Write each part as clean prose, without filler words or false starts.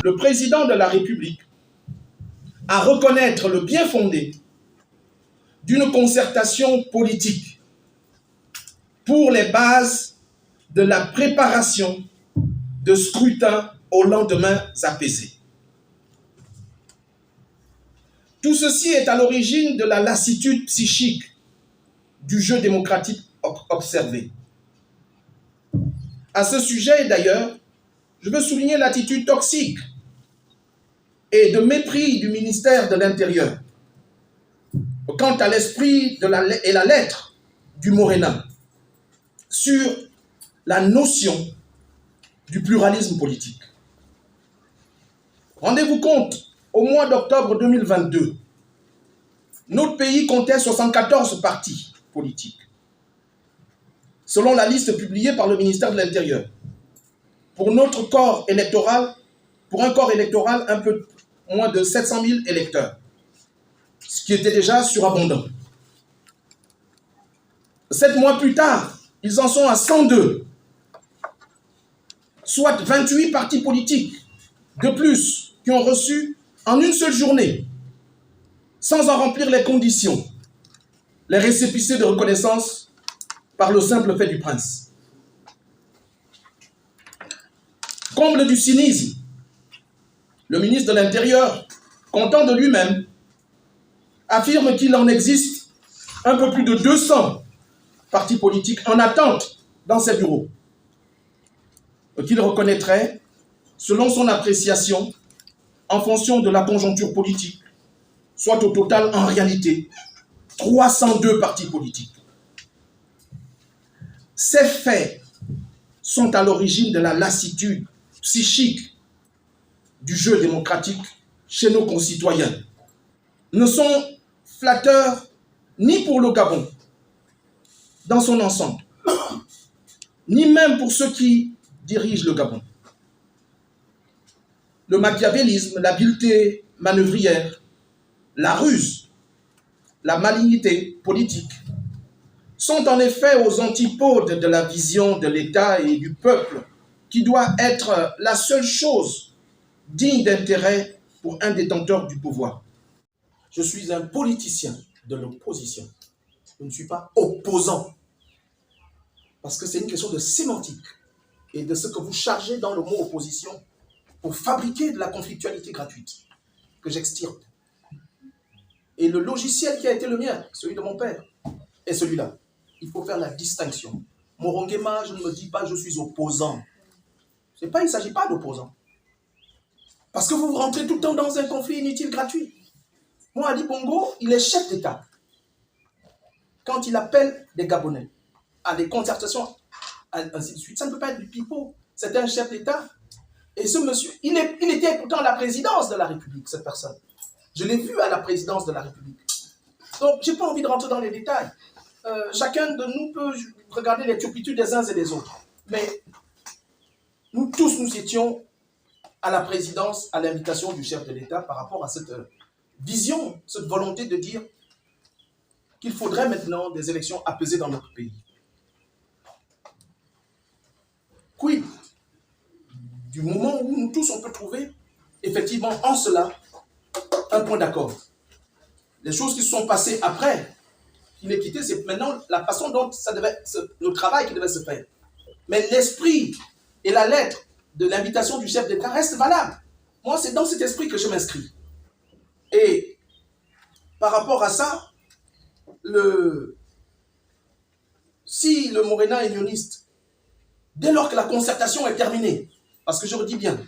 le président de la République à reconnaître le bien fondé d'une concertation politique pour les bases de la préparation de scrutins au lendemain apaisé. Tout ceci est à l'origine de la lassitude psychique du jeu démocratique observé. À ce sujet, d'ailleurs, je veux souligner l'attitude toxique et de mépris du ministère de l'Intérieur quant à l'esprit et la lettre du Morena sur la notion du pluralisme politique. Rendez-vous compte, au mois d'octobre 2022, notre pays comptait 74 partis politiques, selon la liste publiée par le ministère de l'Intérieur. Pour notre corps électoral, pour un corps électoral un peu moins de 700 000 électeurs, ce qui était déjà surabondant. 7 mois plus tard, ils en sont à 102, soit 28 partis politiques de plus qui ont reçu en une seule journée, sans en remplir les conditions, les récépissés de reconnaissance par le simple fait du prince. Comble du cynisme, le ministre de l'Intérieur, content de lui-même, affirme qu'il en existe un peu plus de 200 partis politiques en attente dans ses bureaux, qu'il reconnaîtrait, selon son appréciation, en fonction de la conjoncture politique, soit au total, en réalité, 302 partis politiques. Ces faits sont à l'origine de la lassitude psychique du jeu démocratique chez nos concitoyens. Ne sont flatteurs ni pour le Gabon dans son ensemble, ni même pour ceux qui dirigent le Gabon. Le machiavélisme, l'habileté manœuvrière, la ruse, la malignité politique sont en effet aux antipodes de la vision de l'État et du peuple qui doit être la seule chose digne d'intérêt pour un détenteur du pouvoir. Je suis un politicien de l'opposition. Je ne suis pas opposant. Parce que c'est une question de sémantique et de ce que vous chargez dans le mot opposition pour fabriquer de la conflictualité gratuite que j'extirpe. Et le logiciel qui a été le mien, celui de mon père, est celui-là. Il faut faire la distinction. Morongema, je ne me dis pas je suis opposant. Il ne s'agit pas d'opposant. Parce que vous rentrez tout le temps dans un conflit inutile gratuit. Moi, Ali Bongo, il est chef d'État. Quand il appelle des Gabonais à des concertations, ainsi de suite, ça ne peut pas être du pipeau. C'est un chef d'État. Et ce monsieur, il était pourtant à la présidence de la République, cette personne. Je l'ai vu à la présidence de la République. Donc, je n'ai pas envie de rentrer dans les détails. Chacun de nous peut regarder les turpitudes des uns et des autres. Mais nous tous, nous étions à la présidence, à l'invitation du chef de l'État par rapport à cette vision, cette volonté de dire qu'il faudrait maintenant des élections apaisées dans notre pays. Quid du moment où nous tous, on peut trouver effectivement en cela un point d'accord. Les choses qui se sont passées après l'inéquité, c'est maintenant la façon dont le travail qui devait se faire. Mais l'esprit et la lettre de l'invitation du chef d'État restent valables. Moi, c'est dans cet esprit que je m'inscris. Et par rapport à ça, si le Morena est unioniste, dès lors que la concertation est terminée, parce que je redis bien,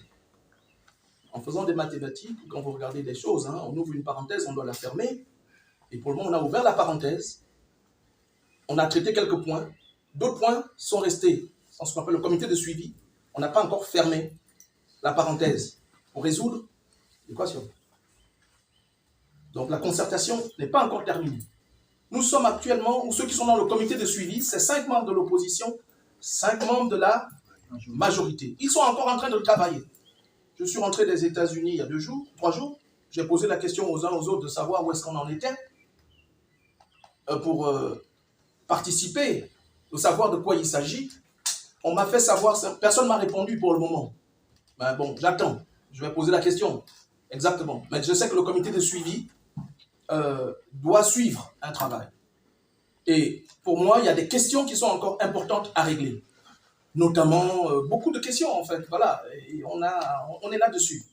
en faisant des mathématiques, quand vous regardez les choses, on ouvre une parenthèse, on doit la fermer, et pour le moment, on a ouvert la parenthèse, on a traité quelques points, d'autres points sont restés en ce qu'on appelle le comité de suivi, on n'a pas encore fermé la parenthèse pour résoudre l'équation. Donc la concertation n'est pas encore terminée. Nous sommes actuellement, ou ceux qui sont dans le comité de suivi, c'est 5 membres de l'opposition, 5 membres de la majorité. Ils sont encore en train de travailler. Je suis rentré des États-Unis il y a 3 jours. J'ai posé la question aux uns aux autres de savoir où est-ce qu'on en était pour participer, de savoir de quoi il s'agit. On m'a fait savoir, personne ne m'a répondu pour le moment. Ben bon, j'attends. Je vais poser la question. Exactement. Mais je sais que le comité de suivi doit suivre un travail. Et pour moi, il y a des questions qui sont encore importantes à régler. Notamment, beaucoup de questions, en fait. Voilà. Et on est là-dessus.